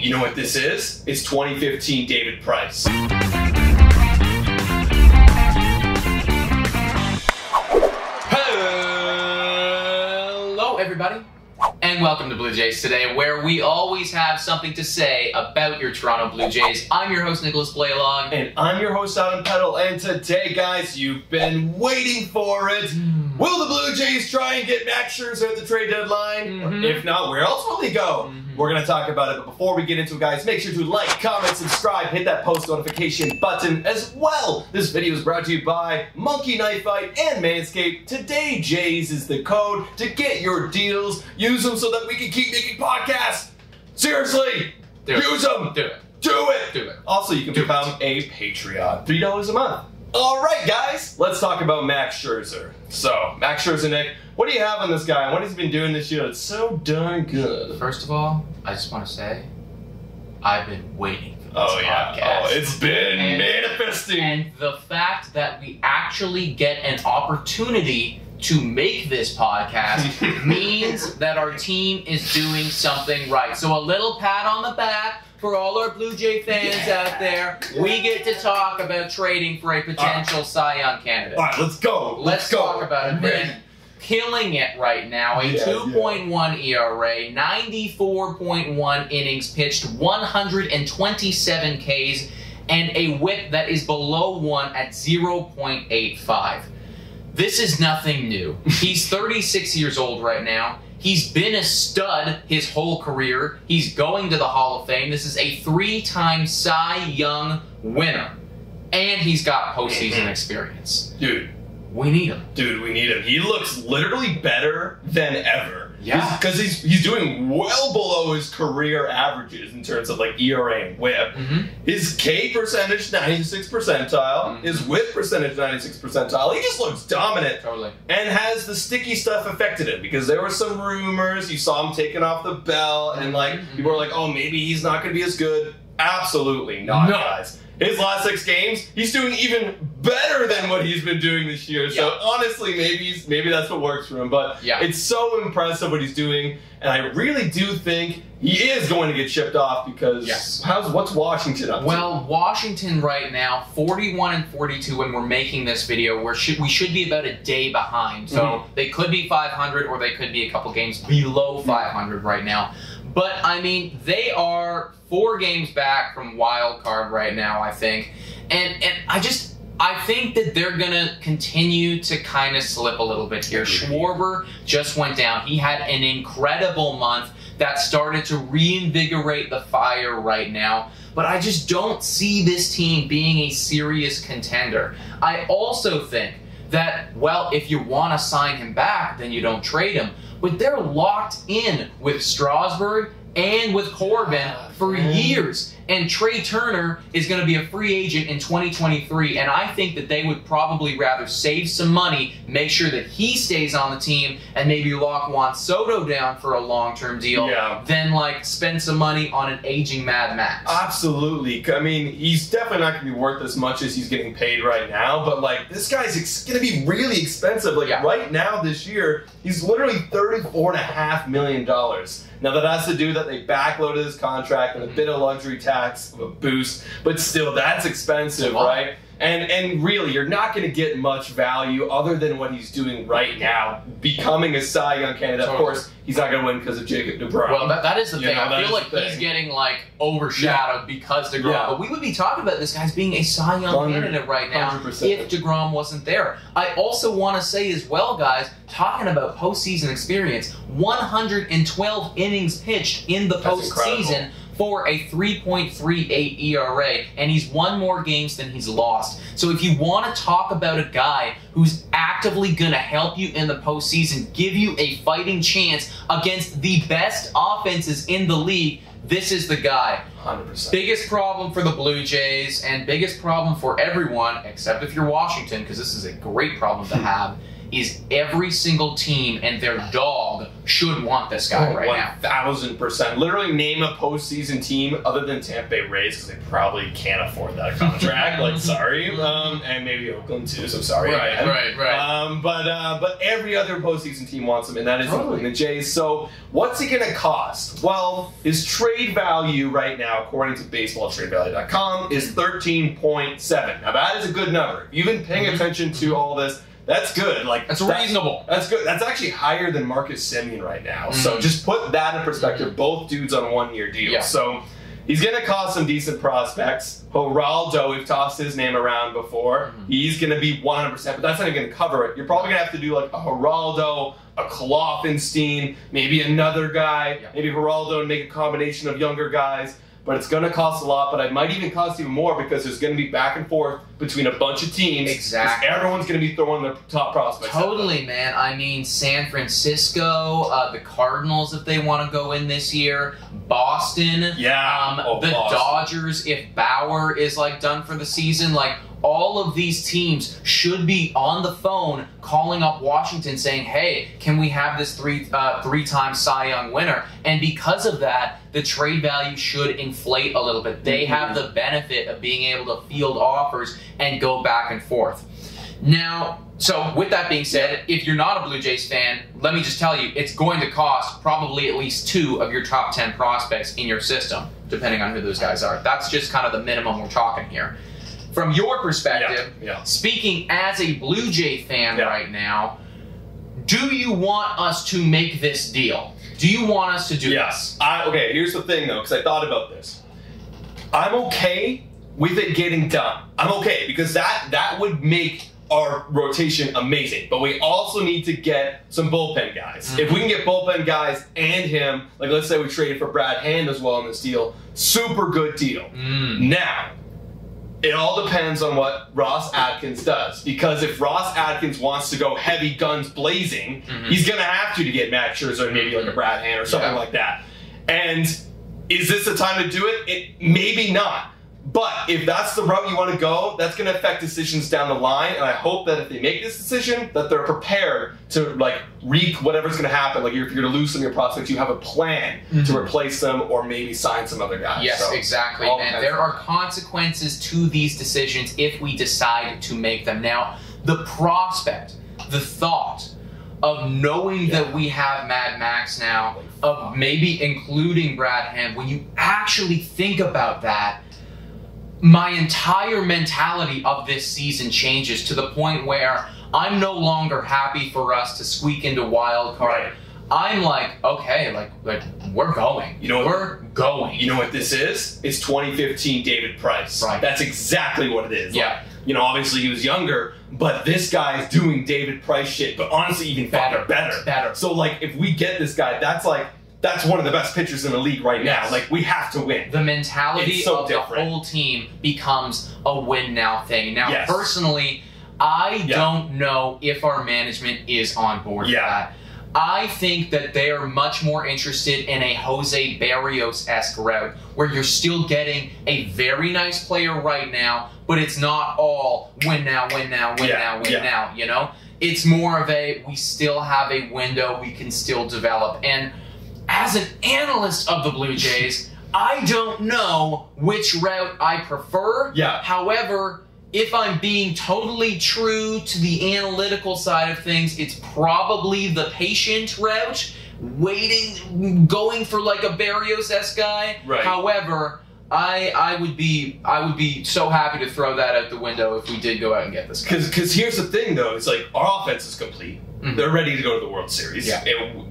You know what this is? It's 2015 David Price. Hello, everybody, and welcome to Blue Jays Today, where we always have something to say about your Toronto Blue Jays. I'm your host, Nicholas Blayalong. And I'm your host, Adam Peddle. And today, guys, you've been waiting for it. Will the Blue Jays try and get Max Scherzer at the trade deadline? If not, where else will he go? We're going to talk about it, but before we get into it, guys, make sure to like, comment, subscribe, hit that post notification button as well. This video is brought to you by Monkey Knife Fight and Manscaped. Today, JAYS is the code to get your deals. Use them so that we can keep making podcasts. Seriously, use them. Do it. Do it. Do it. Also, you can become a Patreon. $3 a month. All right, guys, let's talk about Max Scherzer. So, Max Scherzer, Nick, what do you have on this guy, and what has he been doing this year that's so darn good? First of all, I just want to say, I've been waiting for this podcast. Oh, it's been manifesting. And the fact that we actually get an opportunity to make this podcast means that our team is doing something right. So a little pat on the back for all our Blue Jay fans out there. We get to talk about trading for a potential Cy Young candidate. All right, let's go. Let's talk about it, man. Killing it right now. A 2.1 ERA, 94.1 innings pitched, 127 Ks, and a whip that is below 1 at 0.85. This is nothing new. He's 36 years old right now. He's been a stud his whole career. He's going to the Hall of Fame. This is a 3-time Cy Young winner. And he's got postseason experience. Dude. We need him. Dude, we need him. He looks literally better than ever. Yeah. Because he's doing well below his career averages in terms of like ERA and whip. His K percentage, 96th percentile. His whip percentage, 96th percentile. He just looks dominant. Totally. And has the sticky stuff affected him? Because there were some rumors. You saw him taking off the belt. And like people were like, oh, maybe he's not going to be as good. Absolutely not, guys. His last 6 games, he's doing even better than what he's been doing this year. So honestly, maybe that's what works for him. But it's so impressive what he's doing, and I really do think he is going to get shipped off because what's Washington up to? Well, Washington right now, 41-42 when we're making this video. We should be about a day behind. So they could be 500 or they could be a couple games below 500 right now. But, I mean, they are 4 games back from wild card right now, I think. And I think that they're going to continue to kind of slip a little bit here. Schwarber just went down. He had an incredible month that started to reinvigorate the fire right now. But I just don't see this team being a serious contender. I also think that, well, if you want to sign him back, then you don't trade him. But they're locked in with Strasburg and with Corbin for years. And Trey Turner is going to be a free agent in 2023. And I think that they would probably rather save some money, make sure that he stays on the team, and maybe lock Juan Soto down for a long-term deal than, like, spend some money on an aging Mad Max. Absolutely. I mean, he's definitely not going to be worth as much as he's getting paid right now. But, like, this guy's going to be really expensive. Like, right now this year, he's literally $34.5 million. Now, that has to do that they backloaded his contract and a bit of luxury tax of a boost, but still, that's expensive, right? And really, you're not going to get much value other than what he's doing right now, becoming a Cy Young candidate. Of course, he's not going to win because of Jacob DeGrom. Well, that is the thing. I feel like he's getting, like, overshadowed because DeGrom. But we would be talking about this guy as being a Cy Young candidate right now 100%. If DeGrom wasn't there. I also want to say as well, guys, talking about postseason experience, 112 innings pitched in the postseason for a 3.38 ERA, and he's won more games than he's lost. So if you want to talk about a guy who's actively going to help you in the postseason, give you a fighting chance against the best offenses in the league, this is the guy. 100%. Biggest problem for the Blue Jays, and biggest problem for everyone, except if you're Washington, because this is a great problem to have, is every single team and their dog world should want this guy right now. 1,000%. Literally name a postseason team other than Tampa Bay Rays, because they probably can't afford that contract. Like, sorry. And maybe Oakland too, so sorry. Right. But every other postseason team wants him, and that is including the Jays. So what's it going to cost? Well, his trade value right now, according to baseballtradevalue.com, is 13.7. Now that is a good number. If you've been paying attention to all this, that's good. Like, that's reasonable. That's good. That's actually higher than Marcus Semien right now. So just put that in perspective. Both dudes on one-year deals. Yeah. So he's going to cost some decent prospects. Geraldo, we've tossed his name around before. He's going to be 100%, but that's not even going to cover it. You're probably going to have to do like a Geraldo, a Kloffenstein, maybe another guy, maybe Geraldo and make a combination of younger guys. But it's going to cost a lot, but it might even cost even more because there's going to be back and forth between a bunch of teams. Exactly. Everyone's going to be throwing their top prospects. Totally, man. I mean, San Francisco, the Cardinals, if they want to go in this year, Boston, the Boston. Dodgers, if Bauer is like done for the season, like all of these teams should be on the phone calling up Washington saying, hey, can we have this three-time Cy Young winner? And because of that, the trade value should inflate a little bit. They have the benefit of being able to field offers and go back and forth. Now, so with that being said, if you're not a Blue Jays fan, let me just tell you, it's going to cost probably at least 2 of your top 10 prospects in your system, depending on who those guys are. That's just kind of the minimum we're talking here. From your perspective, speaking as a Blue Jay fan right now, do you want us to make this deal? Do you want us to do this? Okay, here's the thing, though, because I thought about this. I'm okay with it getting done. I'm okay, because that would make our rotation amazing. But we also need to get some bullpen guys. If we can get bullpen guys and him, like let's say we traded for Brad Hand as well in this deal, super good deal. Now, it all depends on what Ross Atkins does. Because if Ross Atkins wants to go heavy guns blazing, he's going to have to get Max Scherzer or maybe like a Brad Hand or something like that. And is this the time to do it? Maybe not. But if that's the route you want to go, that's going to affect decisions down the line. And I hope that if they make this decision, that they're prepared to like reap whatever's going to happen. Like if you're going to lose some of your prospects, you have a plan to replace them or maybe sign some other guys. Yes, so, exactly. And there are consequences to these decisions if we decide to make them. Now, the prospect, the thought of knowing that we have Mad Max now, of maybe including Brad Hand, when you actually think about that, my entire mentality of this season changes to the point where I'm no longer happy for us to squeak into wild card. I'm like, okay, like we're going. You know, we're going. You know what this is? It's 2015 David Price. That's exactly what it is. Yeah. You know, obviously he was younger, but this guy's doing David Price shit, but honestly even better. So like, if we get this guy, that's one of the best pitchers in the league right now. Like, we have to win. The mentality of the whole team becomes a win now thing. Now, personally, I don't know if our management is on board with that. I think that they are much more interested in a Jose Barrios-esque route, where you're still getting a very nice player right now, but it's not all win now, win now, win now, win now, you know? It's more of a, we still have a window, we can still develop. And as an analyst of the Blue Jays, I don't know which route I prefer. However, if I'm being totally true to the analytical side of things, it's probably the patient route, waiting, going for like a Barrios-esque guy. However, I would be so happy to throw that out the window if we did go out and get this guy. Because here's the thing, though. It's like, our offense is complete. They're ready to go to the World Series.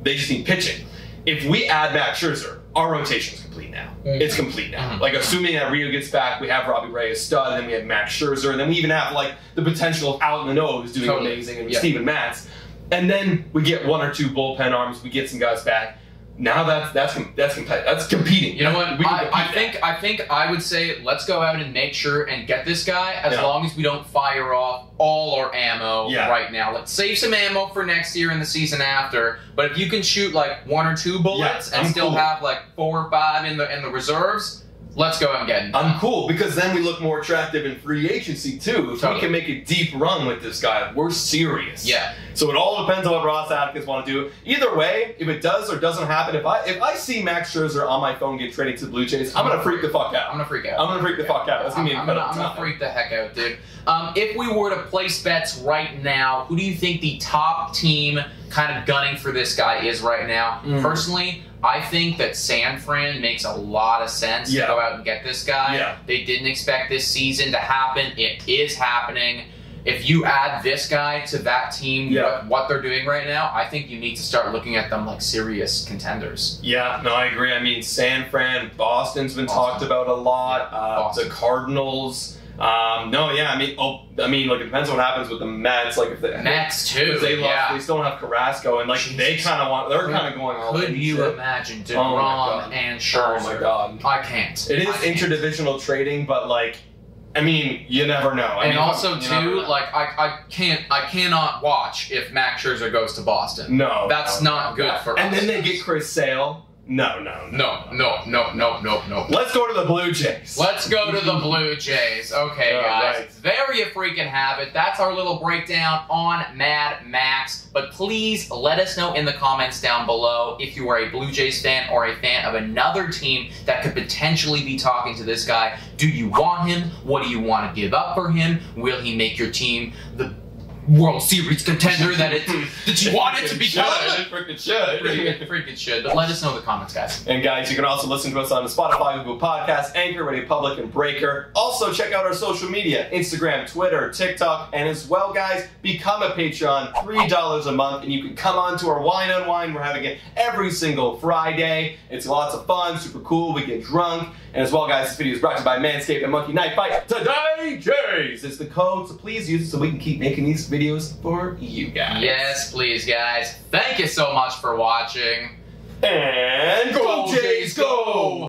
They just need pitching. If we add Max Scherzer, our rotation's complete now. It's complete now. Like, assuming that Rio gets back, we have Robbie Ray as stud, and then we have Max Scherzer, and then we even have, like, the potential of Alton Manoah, who's doing amazing, and Steven Matz. And then we get 1 or 2 bullpen arms, we get some guys back. Now that's competing. You know what? I think I would say let's go out and make sure and get this guy as long as we don't fire off all our ammo right now. Let's save some ammo for next year and the season after. But if you can shoot like 1 or 2 bullets and still have like 4 or 5 in the reserves, let's go and get him. I'm cool, because then we look more attractive in free agency too. If we can make a deep run with this guy, we're serious. Yeah. So it all depends on what Ross Atkins want to do. Either way, if it does or doesn't happen, if I see Max Scherzer on my phone get traded to the Blue Jays, I'm gonna freak the fuck out. I'm gonna freak out. I'm gonna freak the fuck out. That's gonna be incredible. I'm gonna freak the heck out, dude. If we were to place bets right now, who do you think the top team kind of gunning for this guy is right now? Personally, I think that San Fran makes a lot of sense to go out and get this guy. Yeah. They didn't expect this season to happen. It is happening. If you add this guy to that team, what they're doing right now, I think you need to start looking at them like serious contenders. Yeah, no, I agree. I mean, San Fran, Boston's been talked about a lot. The Cardinals. No, yeah, I mean, look, it depends on what happens with the Mets. Like if the Mets too, they lost, they still don't have Carrasco, and like they kind of want, they're kind of going all in. Could you imagine DeGrom and Scherzer? Oh my god, I can't. It is interdivisional trading, but like, I mean, you never know. I mean, also too, like I cannot watch if Max Scherzer goes to Boston. No, that's not good for us. And then they get Chris Sale. No. Let's go to the Blue Jays. Let's go to the Blue Jays. Okay, guys. There you freaking have it. That's our little breakdown on Mad Max. But please let us know in the comments down below if you are a Blue Jays fan or a fan of another team that could potentially be talking to this guy. Do you want him? What do you want to give up for him? Will he make your team the World Series contender that you want it to become? Freaking should. But let us know in the comments, guys. And guys, you can also listen to us on Spotify, Google Podcasts, Anchor, Radio Public, and Breaker. Also, check out our social media, Instagram, Twitter, TikTok, and as well, guys, become a Patreon, $3 a month, and you can come on to our Wine on Wine. We're having it every single Friday. It's lots of fun, super cool. We get drunk. And as well, guys, this video is brought to you by Manscaped and Monkey Knife Fight. Today, JAYS is the code, so please use it so we can keep making these videos for you guys. Yes, please, guys. Thank you so much for watching. And go, Jays, go!